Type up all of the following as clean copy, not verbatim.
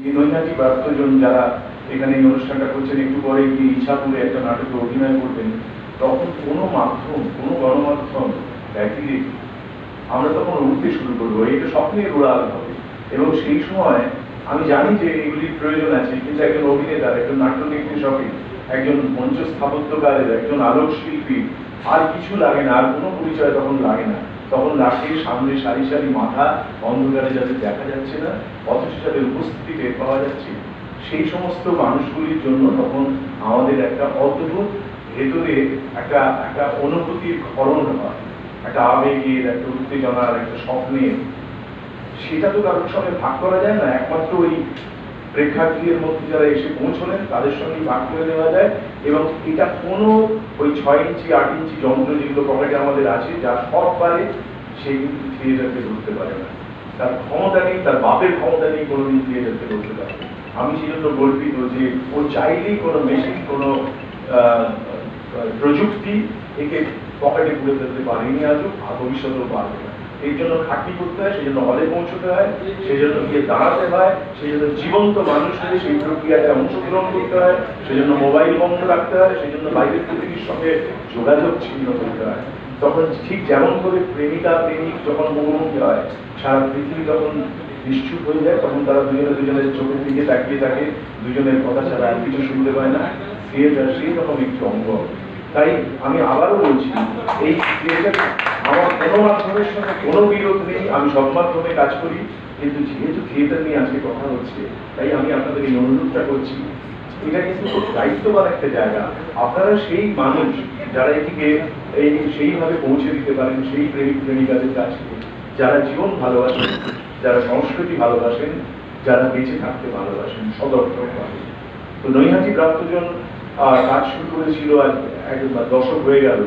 নৈহাটি প্রাপ্তজন যারা এখানে এই অনুষ্ঠানটা করছেন, একটু পরে গিয়ে ইছাপুরে একটা নাটকে অভিনয় করবেন, তখন কোনো মাধ্যম, কোনো গণমাধ্যম ব্যতিরেকে আমরা তখন উঠতে শুরু করবো। এটা স্বপ্নের উড়াল হবে। এবং সেই সময় আমি জানি যে এগুলির প্রয়োজন আছে, কিন্তু একজন অভিনেতার, একজন নাট্য নির্দেশকের, একজন মঞ্চ স্থাপত্যকারের, একজন আলোক শিল্পীর আর কিছু লাগে না, আর কোনো পরিচয় তখন লাগে না। তখন রাখে সামনে সারি সারি মাথা, অন্ধকারে যাদের দেখা যাচ্ছে না, অথচ যাদের উপস্থিতি টের পাওয়া যাচ্ছে, সেই সমস্ত মানুষগুলির জন্য তখন আমাদের একটা অদ্ভুত ভেতরে একটা একটা অনুভূতির ক্ষরণ হয়, একটা আবেগের, একটা উত্তেজনার, একটা স্বপ্নের। সেটা তো কারোর সঙ্গে ভাগ করা যায় না, একমাত্র ওই প্রেক্ষাগৃহের মধ্যে যারা এসে পৌঁছলেন তাদের সঙ্গে ভাগ করে নেওয়া যায়। এবং এটা কোনো ওই 6 ইঞ্চি 8 ইঞ্চি যন্ত্র যেগুলো পকেটে আমাদের আছে, যা সব পারে, সে কিন্তু থিয়েটারকে ধরতে পারে না। তার ক্ষমতা নেই, তার বাপের ক্ষমতা নেই কোনোদিন থিয়েটারকে ধরতে পারে। আমি সেই জন্য গর্বিত যে ও চাইলেই কোনো মেশিন, কোনো প্রযুক্তি একে পকেটে পুরে ফেলতে পারেনি আজও, আর ভবিষ্যতেও পারবে না। এই জন্য খাটনি করতে হয়, সেই জন্য হলে পৌঁছতে হয়, সেই জন্য গিয়ে দাঁড়াতে হয়, সেই জন্য জীবন্ত মানুষ হয়ে সেই প্রক্রিয়াতে অংশগ্রহণ করতে হয়, সেই জন্য মোবাইল বন্ধ রাখতে হয়, সেই জন্য বাইরের পৃথিবীর সঙ্গে যোগাযোগ ছিন্ন করতে হয়। তখন ঠিক যেমন করে প্রেমিকা প্রেমিক যখন মুখোমুখি হয়, সারা পৃথিবী যখন নিশ্চুপ হয়ে যায়, তখন তারা দুজনের চোখের দিকে তাকিয়ে থাকে, দুজনের কথা ছাড়া আর কিছু শুনতে পায় না। থিয়েটার সেই রকম একটি অঙ্গ। তাই আমি আবারও বলছি, এই থিয়েটার আমার কোনো মাধ্যমের সঙ্গে কোনো বিরোধ নেই, আমি সব মাধ্যমে কাজ করি, কিন্তু যেহেতু থিয়েটার নিয়ে আজকে কথা হচ্ছে, তাই আমি আপনাদের এই অনুরোধটা করছি। এটা কিন্তু খুব দায়িত্ববান একটা জায়গা। আপনারা সেই মানুষ যারা এটিকে সেইভাবে পৌঁছে দিতে পারেন সেই প্রেমিক প্রেমিকাদের কাছে, যারা জীবন ভালোবাসেন, যারা সংস্কৃতি ভালোবাসেন, যারা বেঁচে থাকতে ভালোবাসেন সদর্থকভাবে। তো নৈহাটি প্রাপ্তজন কাজ শুরু করেছিল আজ এক দশক হয়ে গেল।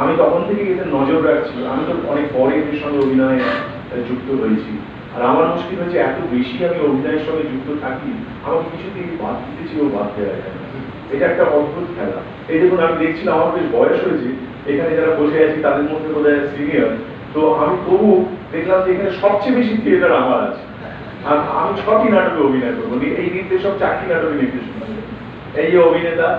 আমি তখন থেকে এদের নজর রাখছি। আমি তো অনেক পরে এদের সঙ্গে অভিনয়ে যুক্ত হয়েছি। আর আমার মুশকিল হয়েছে, এত বেশি আমি অভিনয়ের সঙ্গে যুক্ত থাকি, আমাকে কিছুতেই বাদ দিতে চেয়েও বাদ দেওয়া যায় না। এটা একটা অদ্ভুত খেলা। এই দেখুন, আমি দেখছিলাম আমার বেশ বয়স হয়েছে, এখানে যারা বসে আছি তাদের মধ্যে বোধহয় সিনিয়র, তো আমি তবু দেখলাম যে এখানে সবচেয়ে বেশি থিয়েটার আমার আছে। আর আমি 6টি নাটকে অভিনয় করবো। এই নির্দেশক 4টি নাটকে নির্দেশন করবেন। এই যে অভিনেতা,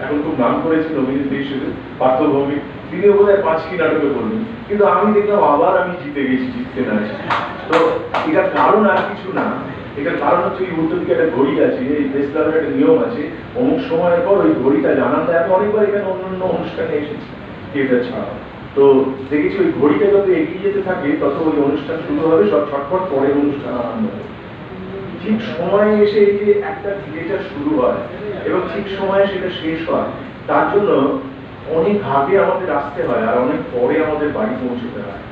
এখন খুব নাম করেছেন অভিনেত্রী হিসেবে, পার্থ ভৌমিক, তিনিও বোধহয় 5টি নাটকে করবেন। কিন্তু আমি দেখলাম আবার আমি জিতে গেছি, জিততে না। তো এটার কারণ আর কিছু না, এটার কারণ হচ্ছে এই উল্টো দিকে একটা ঘড়ি আছে, এই প্রেস ক্লাবের একটা নিয়ম আছে, অমুক সময়ের পর ওই ঘড়িটা জানাতে। আমি অনেকবার এখানে অন্যান্য অনুষ্ঠানে এসেছি থিয়েটার ছাড়া, তো দেখেছি ওই ঘড়িটা যত এগিয়ে যেতে থাকে তত ওই অনুষ্ঠান শুরু হবে, সব ছটফট পরের অনুষ্ঠান আরম্ভ হবে। ঠিক সময়ে এসে এই যে একটা থিয়েটার শুরু হয় এবং ঠিক সময়ে সেটা শেষ হয়, তার জন্য অনেক আগে আমাদের আসতে হয় আর অনেক পরে আমাদের বাড়ি পৌঁছতে হয়।